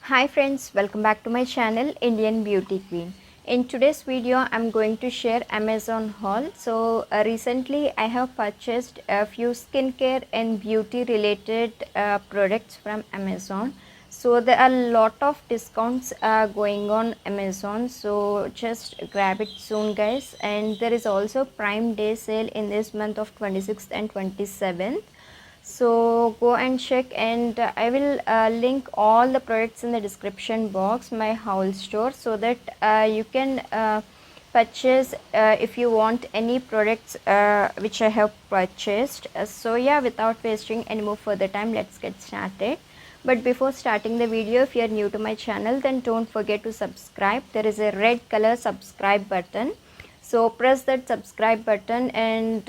Hi friends, welcome back to my channel Indian Beauty Queen. In today's video, I'm going to share Amazon haul. So recently I have purchased a few skincare and beauty related products from Amazon. So there are a lot of discounts going on Amazon. So just grab it soon guys. And there is also Prime Day sale in this month of 26th and 27th. So go and check, and I will link all the products in the description box, my haul store, so that you can purchase if you want any products which I have purchased. So yeah, without wasting any more further time, let's get started. But before starting the video, if you are new to my channel, then don't forget to subscribe. There is a red color subscribe button, so press that subscribe button and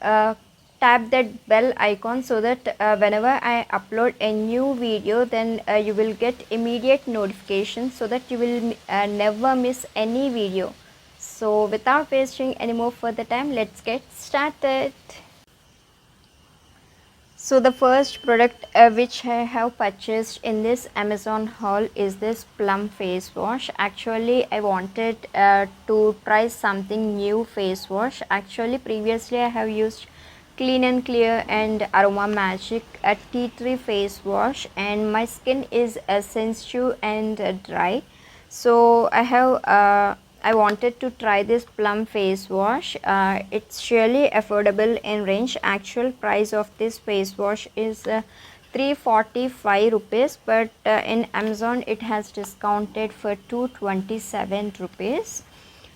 uh, tap that bell icon so that whenever I upload a new video, then you will get immediate notification so that you will never miss any video. So without wasting any more further time, let's get started. So the first product which I have purchased in this Amazon haul is this Plum face wash. Actually I wanted to try something new face wash. Actually previously I have used Clean and Clear and Aroma Magic a tea tree face wash, and my skin is sensitive and dry. So I wanted to try this Plum face wash. It's really affordable in range. Actual price of this face wash is 345 rupees, but in Amazon it has discounted for 227 rupees.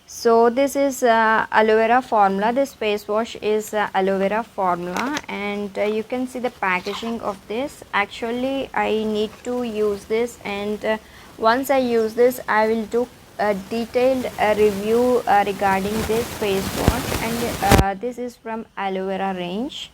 So this is aloe vera formula. This face wash is aloe vera formula, and you can see the packaging of this. Actually I need to use this, and once I use this I will do a detailed review regarding this face wash. And this is from aloe vera range.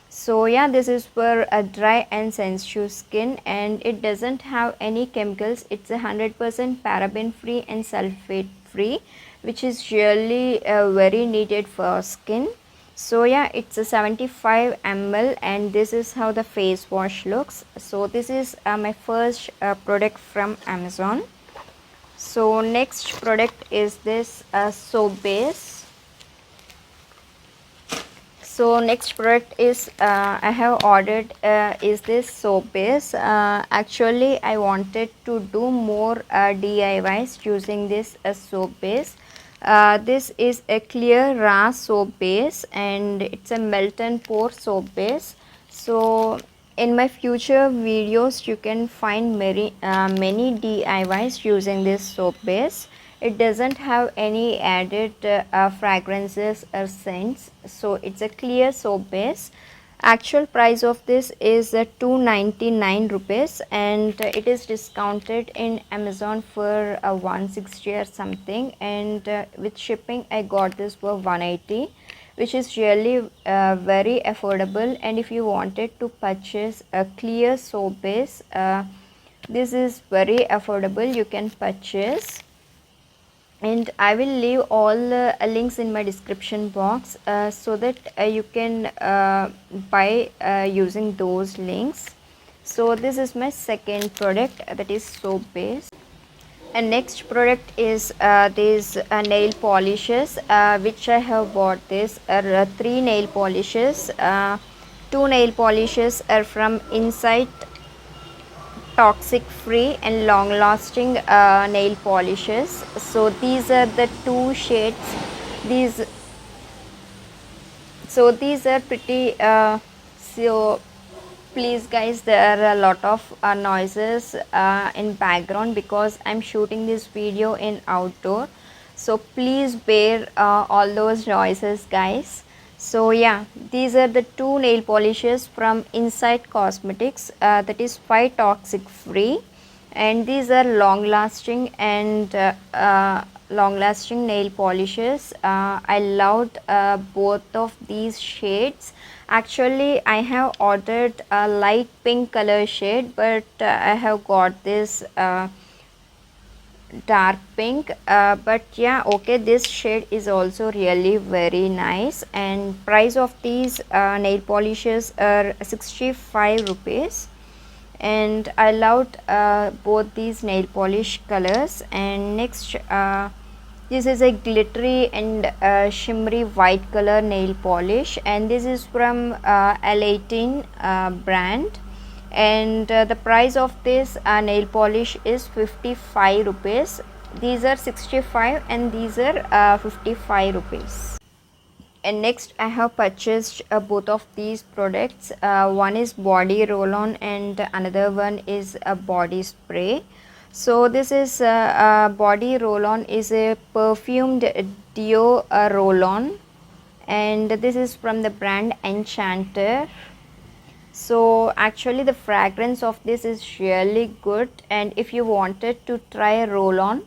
So yeah, this is for a dry and sensitive skin, and it doesn't have any chemicals. It's 100% paraben free and sulfate free, which is really very needed for skin. So yeah, it's a 75 ml, and this is how the face wash looks. So this is my first product from Amazon. So next product is this soap base. So next product is I have ordered is this soap base. Actually I wanted to do more DIYs using this soap base. This is a clear raw soap base, and it's a melt and pour soap base. So in my future videos you can find many DIYs using this soap base. It doesn't have any added fragrances or scents, so it's a clear soap base. Actual price of this is 299 rupees, and it is discounted in Amazon for 160 or something, and with shipping I got this for 180, which is really very affordable. And if you wanted to purchase a clear soap base, this is very affordable, you can purchase. And I will leave all the links in my description box so that you can buy using those links. So this is my second product, that is soap base. And next product is these nail polishes, which I have bought. This are 3 nail polishes. 2 nail polishes are from Insight Toxic Free and Long Lasting nail polishes. So these are the 2 shades. These are pretty so please guys, there are a lot of noises in background because I'm shooting this video in outdoor, so please bear all those noises guys. So yeah, these are the 2 nail polishes from Insight Cosmetics, that is 5 toxic free, and these are long lasting and long lasting nail polishes. I loved both of these shades. Actually I have ordered a light pink color shade, but I have got this dark pink, but yeah, okay, this shade is also really very nice. And price of these nail polishes are 65 rupees. and I loved both these nail polish colors. And next, this is a glittery and shimmery white color nail polish, and this is from L18 brand, and the price of this nail polish is 55 rupees. These are 65 and these are 55 rupees. And next I have purchased both of these products. One is body roll on and another one is a body spray. So this is body roll on is a perfumed deo roll on, and this is from the brand Enchanter. So actually the fragrance of this is really good, and if you wanted to try a roll on,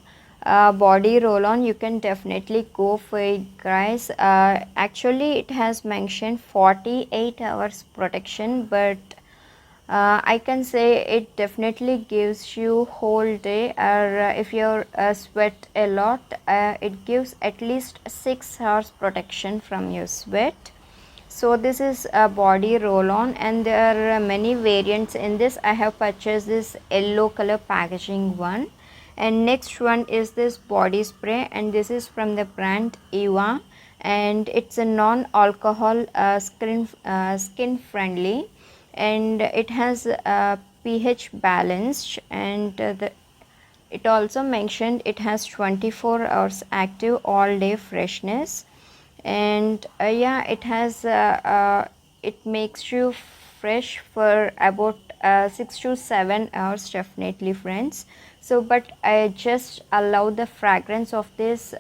body roll on, you can definitely go for it, guys. Actually it has mentioned 48 hours protection, but I can say it definitely gives you whole day, or if you sweat a lot, it gives at least 6 hours protection from your sweat. So this is a body roll on, and there are many variants in this. I have purchased this yellow color packaging one, and next one is this body spray, and this is from the brand Eva, and it's a non-alcohol skin friendly, and it has pH balanced, and it also mentioned it has 24 hours active all day freshness. And yeah, it has it makes you fresh for about 6 to 7 hours definitely, friends. So but I just allow the fragrance of this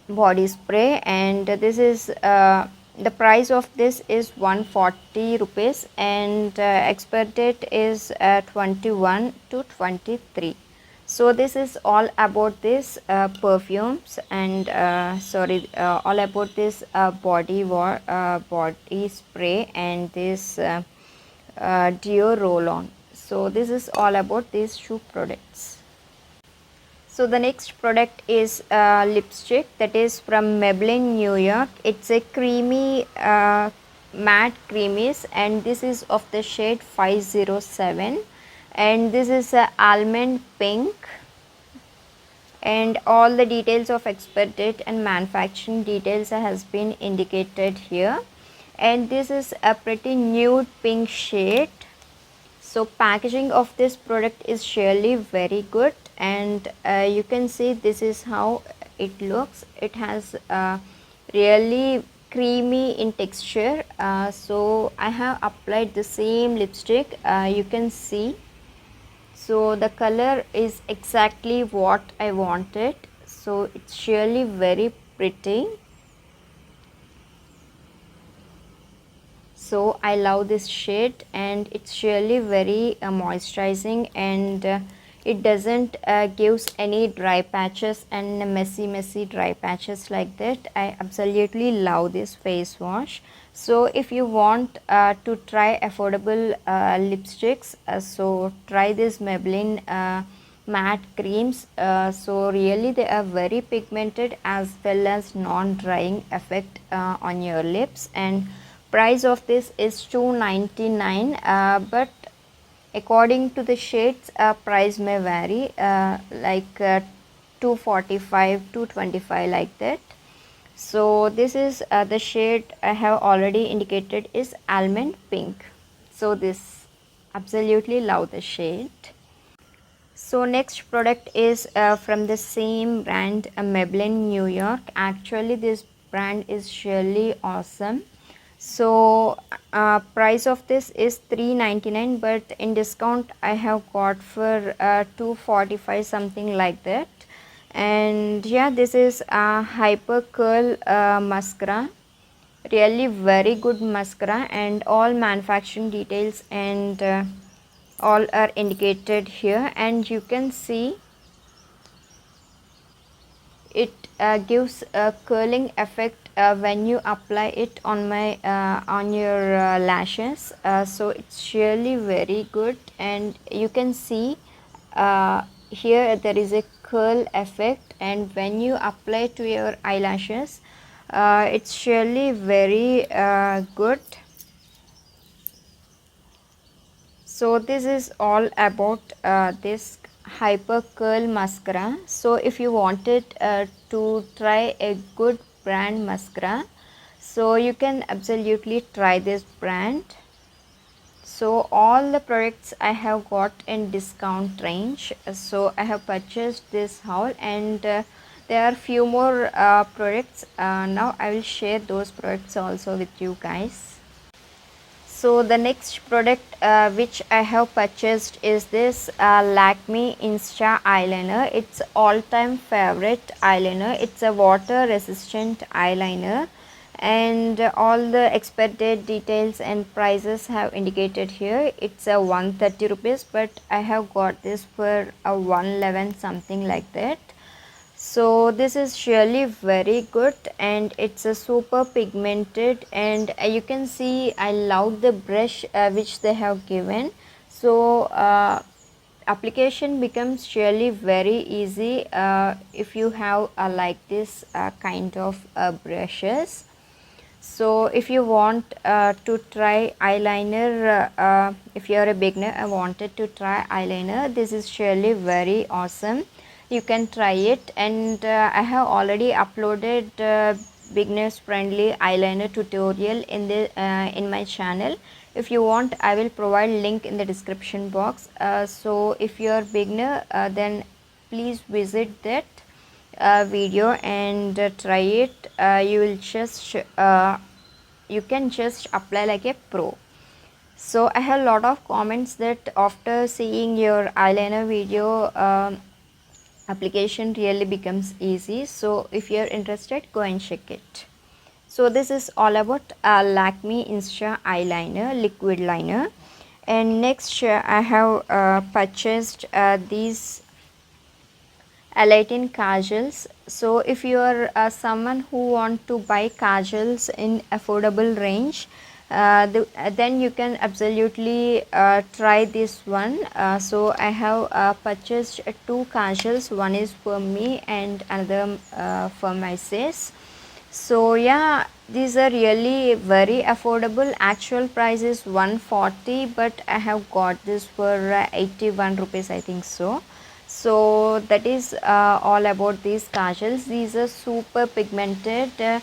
body spray, and this is the price of this is 140 rupees, and expire date is 21 to 23. So this is all about this perfumes, and all about this body spray and this deo roll on. So this is all about these two products. So the next product is lipstick, that is from Maybelline New York. It's a creamy matte creamies, and this is of the shade 507, and this is a almond pink, and all the details of expire date and manufacturing details has been indicated here. And this is a pretty nude pink shade. So packaging of this product is surely very good, and you can see this is how it looks. It has really creamy in texture. So I have applied the same lipstick, you can see. So the color is exactly what I wanted, so it's surely very pretty. So I love this shade, and it's really very moisturizing, and it doesn't gives any dry patches and messy dry patches like that. I absolutely love this face wash. So if you want to try affordable lipsticks, so try this Maybelline matte creams. So really they are very pigmented as well as non-drying effect on your lips, and price of this is 299, but according to the shades price may vary, like 245 225 like that. So this is the shade I have already indicated is almond pink. So this absolutely love the shade. So next product is from the same brand, Maybelline New York. Actually this brand is really awesome. So price of this is 399, but in discount I have got for 245 something like that. And yeah, this is a hyper curl mascara, really very good mascara, and all manufacturing details and all are indicated here, and you can see it gives a curling effect when you apply it on your lashes. So it's really very good, and you can see here there is a curl effect, and when you apply to your eyelashes, it's really very good. So this is all about this hyper curl mascara. So if you wanted to try a good brand mascara, so you can absolutely try this brand. So all the products I have got in discount range, so I have purchased this haul, and there are few more products. Now I will share those products also with you guys. So the next product which I have purchased is this Lakme Insta eyeliner. It's all time favorite eyeliner. It's a water resistant eyeliner, and all the expected details and prices have indicated here. It's a 130 rupees, but I have got this for a 111 something like that. So this is really very good, and it's a super pigmented, and you can see I love the brush which they have given. So application becomes really very easy if you have like this kind of brushes. So if you want to try eyeliner, if you are a beginner and wanted to try eyeliner, this is really very awesome. You can try it, and I have already uploaded beginners friendly eyeliner tutorial in my channel. If you want, I will provide link in the description box. So if you are beginner, then please visit that video and try it. You will just you can just apply like a pro. So I have a lot of comments that after seeing your eyeliner video, application really becomes easy. So if you are interested, go and check it. So this is all about Lakme Insta eyeliner, liquid liner. And next I have purchased these Aladdin kajals. So if you are someone who want to buy kajals in affordable range, then you can absolutely try this one. So I have purchased two kajals. One is for me and another for my sis. So yeah, these are really very affordable. Actual price is 140, but I have got this for 81 rupees, I think so. So that is all about these kajals. These are super pigmented.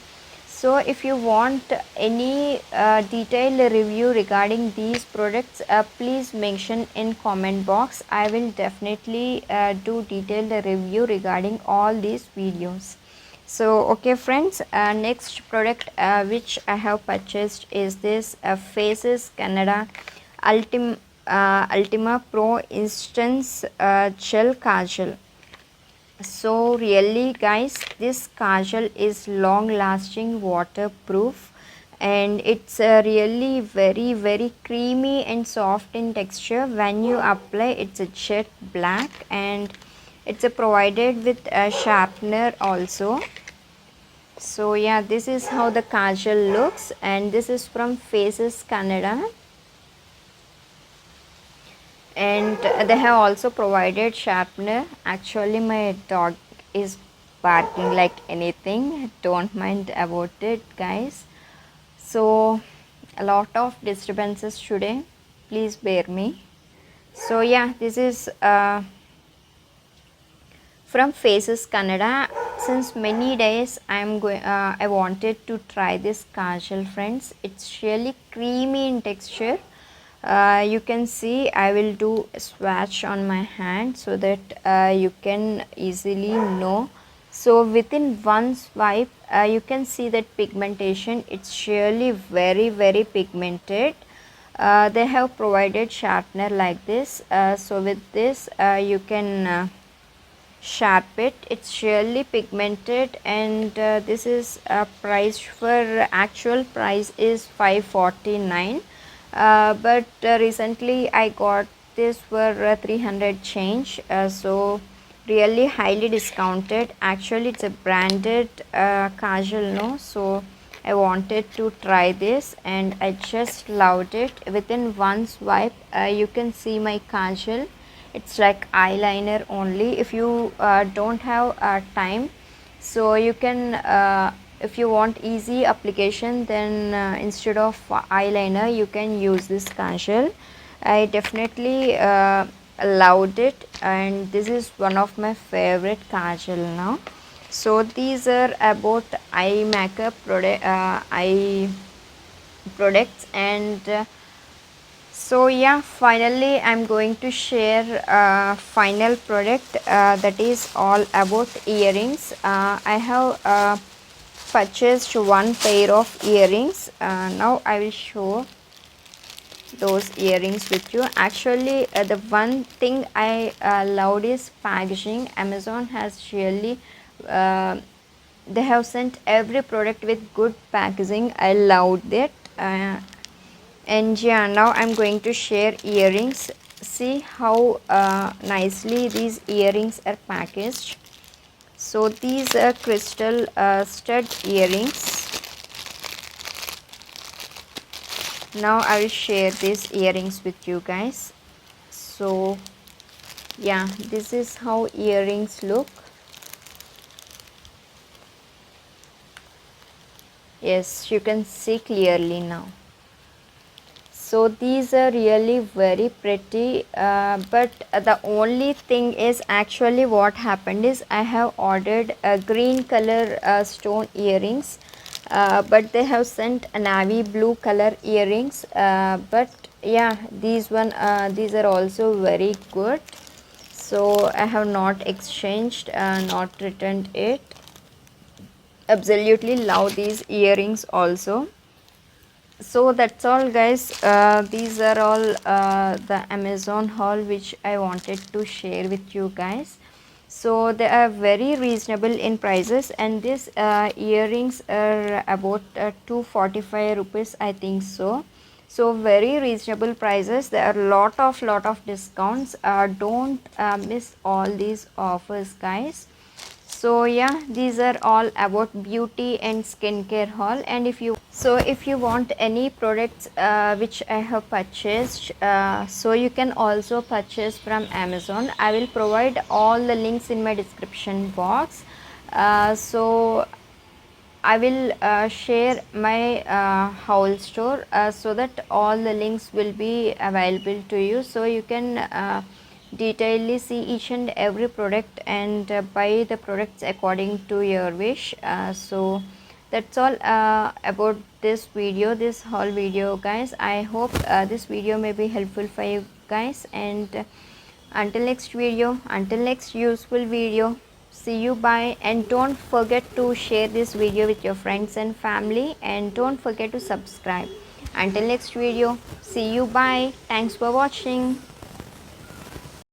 So if you want any detailed review regarding these products, please mention in comment box. I will definitely do detailed review regarding all these videos. So okay friends, next product which I have purchased is this Faces Canada Ultima Pro Instance Gel Kajal. So really guys, this kajal is long lasting, waterproof, and it's really very creamy and soft in texture. When you apply, it's a jet black, and it's provided with a sharpener also. So yeah, this is how the kajal looks, and this is from Faces Canada, and they have also provided sharpener. Actually my dog is barking like anything, don't mind about it guys. So a lot of disturbances today, please bear me. So yeah, this is from Faces Canada. Since many days I wanted to try this kajal friends. It's really creamy in texture. You can see I will do a swatch on my hand so that you can easily know. So within one swipe you can see that pigmentation. It's really very pigmented. They have provided sharpener like this. So with this you can sharp it. It's really pigmented, and this is priced for, actual price is 549, but recently I got this for 300 change. So really highly discounted. Actually it's a branded kajal, no? So I wanted to try this and I just loved it. Within one swipe you can see my kajal. It's like eyeliner only. If you don't have time, so you can if you want easy application, then instead of eyeliner you can use this kajal. I definitely loved it, and this is one of my favorite kajal now. So these are about eye makeup eye products, and so yeah, finally I'm going to share final product that is all about earrings. I have purchased one pair of earrings. Now I will show those earrings with you. Actually, the one thing I loved is packaging. Amazon has really they have sent every product with good packaging. I loved it. And yeah, now I'm going to share earrings. See how nicely these earrings are packaged. So these are crystal stud earrings. Now I will share these earrings with you guys. So yeah, this is how earrings look. Yes, you can see clearly now. So these are really very pretty, but the only thing is actually what happened is I have ordered a green color stone earrings, but they have sent a navy blue color earrings, but yeah, these are also very good. So I have not exchanged, not returned it. Absolutely love these earrings also. So that's all guys, these are all the Amazon haul which I wanted to share with you guys. So they are very reasonable in prices, and these earrings are about 245 rupees, I think so. So very reasonable prices. There are lot of discounts. Don't miss all these offers guys. So yeah, these are all about beauty and skincare haul. And if you want any products which I have purchased, so you can also purchase from Amazon. I will provide all the links in my description box. So I will share my whole store so that all the links will be available to you, so you can detailedly see each and every product and buy the products according to your wish. So that's all about this video, this whole video guys. I hope this video may be helpful for you guys, and until next video, until next useful video, see you, bye. And don't forget to share this video with your friends and family, and don't forget to subscribe. Until next video, see you, bye. Thanks for watching.